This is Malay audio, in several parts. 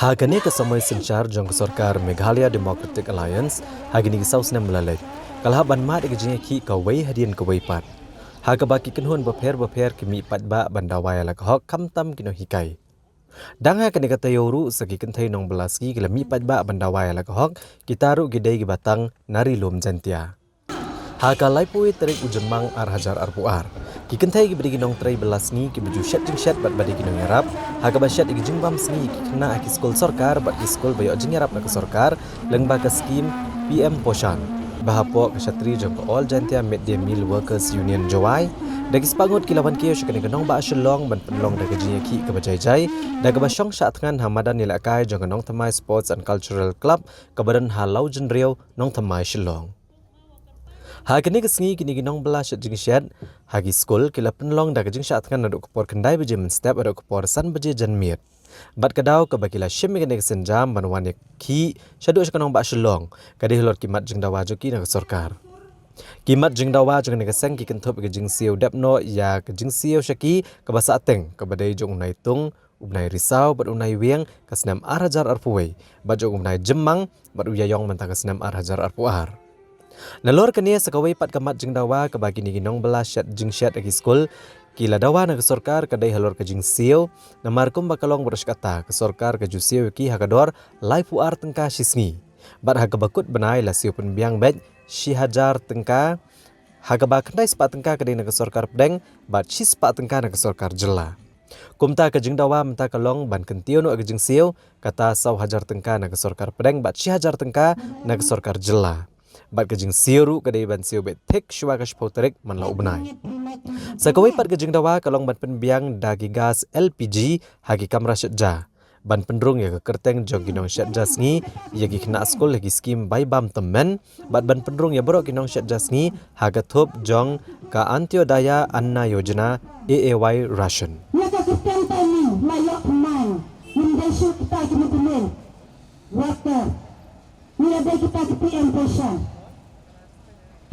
Hagani kesamai sencar jong sarkar Meghalaya Democratic Alliance hagini gisaus nem melalai. Kalha ban mat igi ki kawai hadian kawai pat. Haga baki kenhun beper kimi pat ba bandawaya la kahok kamtam kino hikai. Danga kani kata yoru sagi kentai nong belaski kila mi pat ba bandawaya la kahok kitaru gidai gibatang nari lom jantia. Haka laipui terik ujemang hajar arpuar. Ki kentai ki beri nong trai belasni ki baju shat bat badi ki nong yarap. Haka basyat igi jengbam sni ki kena aki skol sarkar bat ki skol bayo jeng yarap nak sarkar lengba ka skim PM Poshan. Bahapo kesatri jong all jantia Mid-Day Meal Workers Union Jawai. Dagi sepangut kilawan kiyo syakani kenong ba asyelong ban penlong daga jinya ki ke bajai-jai. Daga basyong syatngan hamadan nilakai jong nong tamai Sports and Cultural Club kabadan halau jenriau nong tamai syelong. Hagani kesengi kini ginong belas jeng syat hagi skol kila penlong daga jeng syatngan aduk kepor kendai beje menstep aduk kepor san beje janmiet. Bat kadau ke bakila syem kini kesenjam banwan ki syaduk syakanong ba asyelong kadih lor kimat jeng dawa joki nak sarkar. Kimat jeng dawa jeng nekaseng ki kentup ke jeng siu dapno ya ke jeng siu syaki ke basa ateng ke badai jong unai tung unai risau bat unai wieng ke senam hajar arpuai bat jong unai jemang bat uyayong mentang ke senam hajar arpuar. Nalor kenia sekawai pat kamat jeng dawa ke bagi ni ginong belas syat jeng syat agi skul kila dawa nak sarkar kadai halor ke jeng siu namar kum bakalong berskata ke sarkar ke jusiu ki hakador lai puar tengka sisngi bat haga bakut benai la siu penbiang bet si hajar tengka haga bakandai sepat tengka kadai nak sarkar pedeng bat si sepat tengka nak sarkar jela. Kumta ke jeng dawa menta kalong ban kentio no ke jeng siu kata sau hajar tengka nak sarkar pedeng bat si hajar tengka nak sarkar jela. Bat ke jeng siu kadai ban siu bet tek syua ke shpoterik man lau benai. Sakawai pat ke jeng dawa kalong ban penbiang dagi gas LPG hagi kamera syatja. Ban pendrung ya ke kerteng jong ginong syatja sengi ya gi kena skol lagi skim bai bam temen bat ban pendrung ya borok ginong syatja sengi haga thup jong ka Antyodaya Anna Yojana AAY ration. Maka kerteng tani layok man mendesu kita kemudian water nilai kita ke PM Poshan.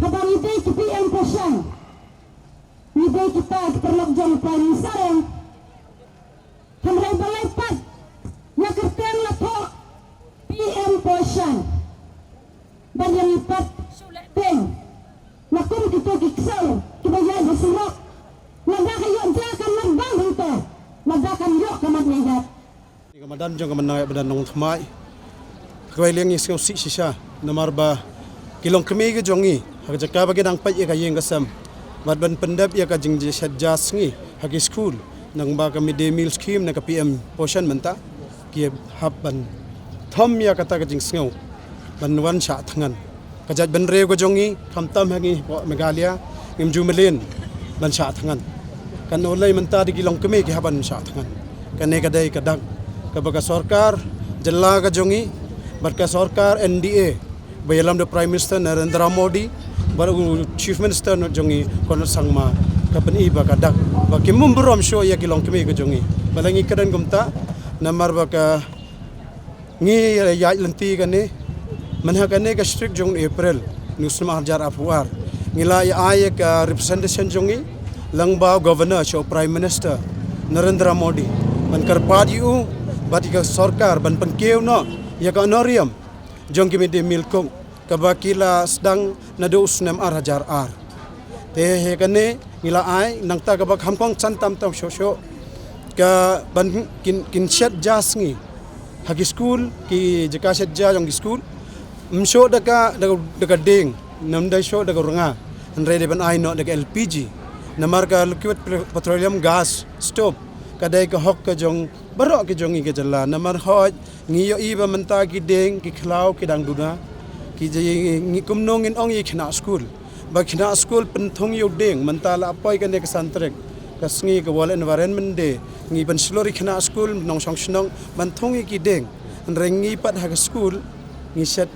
Habang ide ke PM Poshan ide kita terlok jong paling sarang hamrai balai pat na kerteng lapo PM Poshan banyak ipat teng nakum kita kiksal kibaya disurok nagakayo jakan nagbang dito nagakan yo kamat nigat Kamadan jong kamanay badan nong thamai kwai liang is si sisa namar ba kilong kemi ge jongi hak jaka bagi dang pai ka yeng gasam bat ban pendap ya ka jing jas ngi hak school nang ba ka Mid-Day Meal scheme na ka PM Poshan menta ki hab ban thom ya kata ka jing sngo ban wan sha thangan ka jat ban re go jongi tham tam hagi Meghalaya im jumelin ban sha thangan kan olai menta di kilong kemi ki haban sha thangan kan ne ka dai ka dak ka baga sarkar jalla ka jongi Barka sarkar NDA bayalam the Prime Minister Narendra Modi baru Chief Minister no jongi kono sangma kapan iba kadak baki mumberom show ya kilong kemi ke jongi balangi kadan gumta namar baka ngi ya lenti kane manhakane ka strict jong April nusma hajar afuar ngila ya ay ka representation jongi langba governor show Prime Minister Narendra Modi ban karpad yu batika sarkar ban pengkeu no ya ka honorium jong ki Mid-Day Meal kong kabakila sedang nado usnam hajar ar te he kane ngila ai nang ta kabak hamkong santam tam sho ka ban kin shat jasngi hagi school ki jaka shat ja jong school msho daga ding namdai sho daga runga andre de ban ai no daga LPG namar ka liquid petroleum gas stove kadai ka hok ka jong barok ke jongi ke jala namar hoj ngiyo iba menta ki ding ki khlau ki dang duna ki je ngi kumnong in ong yi khna school ba khna school penthong yu ding menta la poi ka nek santrek ka sngi ka wal environment de ngi ban slori khna school nong song snong ban thong yi ki ding rengi pat ha school ngi set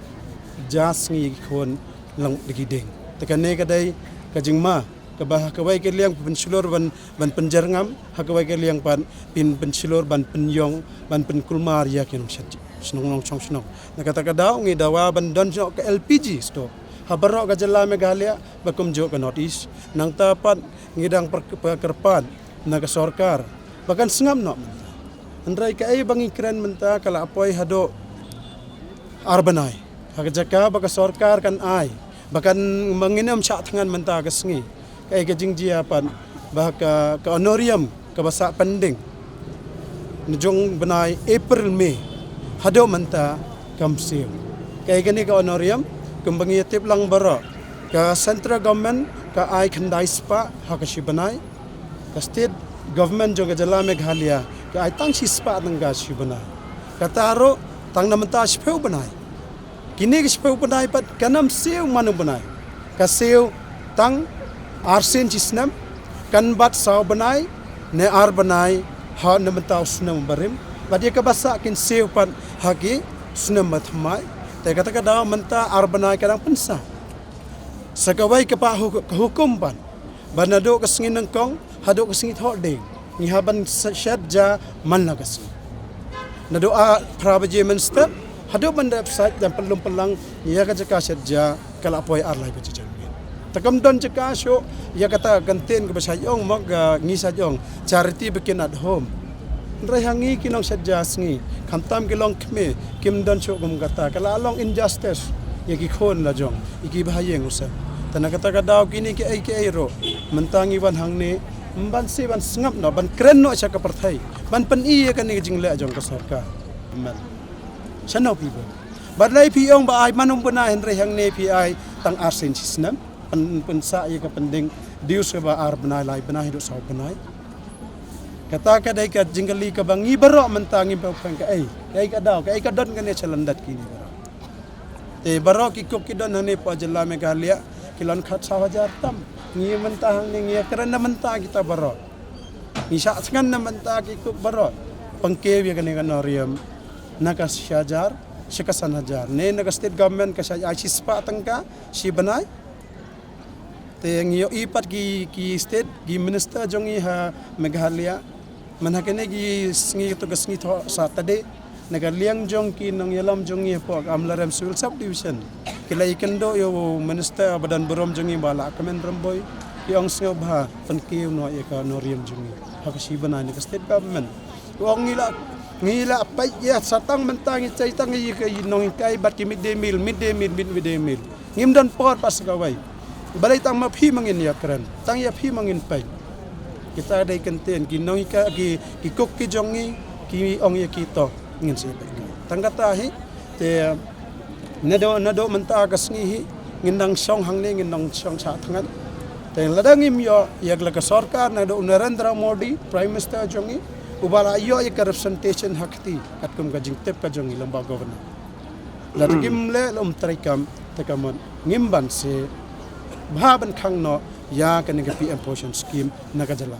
jas ngi khon lang ki ding te ka ne ka dai ka jingma kabah kawai ke liang pensilor ban penjarngam hakawai ke liang pan pin pensilor ban penyong ban penkulmar ya kinong syat snong chong snong nakata kadau ngi dawa ban don jo ke LPG sto habaro ka jala Meghalaya bakum jo ka notice nang tapat ngidang perkerpan naga sarkar bahkan sengam no Andrai ka ay bangi kren menta kala apoy hado arbanay. Hagajaka baka sorkar kan ay. Bakan menginam syak tangan menta kasngi. Kay kajingjiapan baka ka honorium ka basa pending. Najong benai April May hado menta kamsil. Kay gani ka honorium kumbangi tip lang bara ka central government ka ay kandai spa hakasibanay ka state government jong jala Meghalaya ka ay tang sispa nang gasibanay kataro tang namenta speu banay kini speu banay pat kanam seu manu banay ka seu tang arsen chisnam kan bat saw banay ne ar banay ha namenta usnam barim badia ka basa kin seu pat hagi sunam matmai te kata daw menta ar banay kadang pensa sakawai ka hukum pan banado kasngin ng kong hado kasngit hoding ni haban syadja man na kasng nado a prabaje minister hado banda website dan pelum pelang ya ka jaka syadja kala apoy arlay ba jajangin takam don jaka syo ya kata ganten ka basayong mag ngisa jong charity bikin at home ndray hangi kinong syadja sngi kamtam kilong kme kim don syo kum kata kala along injustice ya ki khon la jong iki bahayeng usap tanah kata daw kini ki ay ro mentangi wan hang ni ban si ban sngap no ban kren no sa ka partai ban pen iya kan ni jingle ajong ka sarkar man chano pibo badlai pi ong ba ay manum puna henry hang ni pi ay tang arsen sistem pen sa iya ka pending dius ka ba ar banai lai banai do sa banai kata ka dai ka jingali ka bangi baro mentangi pa ka ay ka daw ka don kan ni chalandat kini baro te baro ki kok ki don hane pa jala Meghalaya kilon khat 1,000 tam ngi mentah ni ngi kerana mentah kita baro ni syak sangan na mentah ki kuk baro pangke wi kan honorium nakas syajar syakasan hajar ne nagas state government ka syaj spa tangka si banai te ngi ipat ki state gi minister jongi ha Meghalaya manhakene gi sngi to gasngi tho sa tade naga liang jong ki nang yalam jongi po amlaram civil subdivision kila ikendo yo minister badan berom jongi bala kemen remboy yang sngobha pankiu no eka norium jongi hakasiban ni state government wong ngila pa ya satang mentangi caitang yi ka nong kai bat ki midday meal ngim dan por pas kawai balai tang ma phi mangin ya kran tang ya phi mangin pai kita dai kenten ki nong ka ki kok ki jongi ki ong ya kita ingin saya tanggata hi te nado menta kasngi ngindang song hang ni ngindang song sa thangan te ladang im yo yak la ka sarkar nado Narendra Modi prime minister jongi ubala yo ya representation hakti katkum ka jingtep ka jongi lamba governor ladagim le lom traikam takamon ngimban se bhaban khang no ya kan ga PM portion scheme nakajala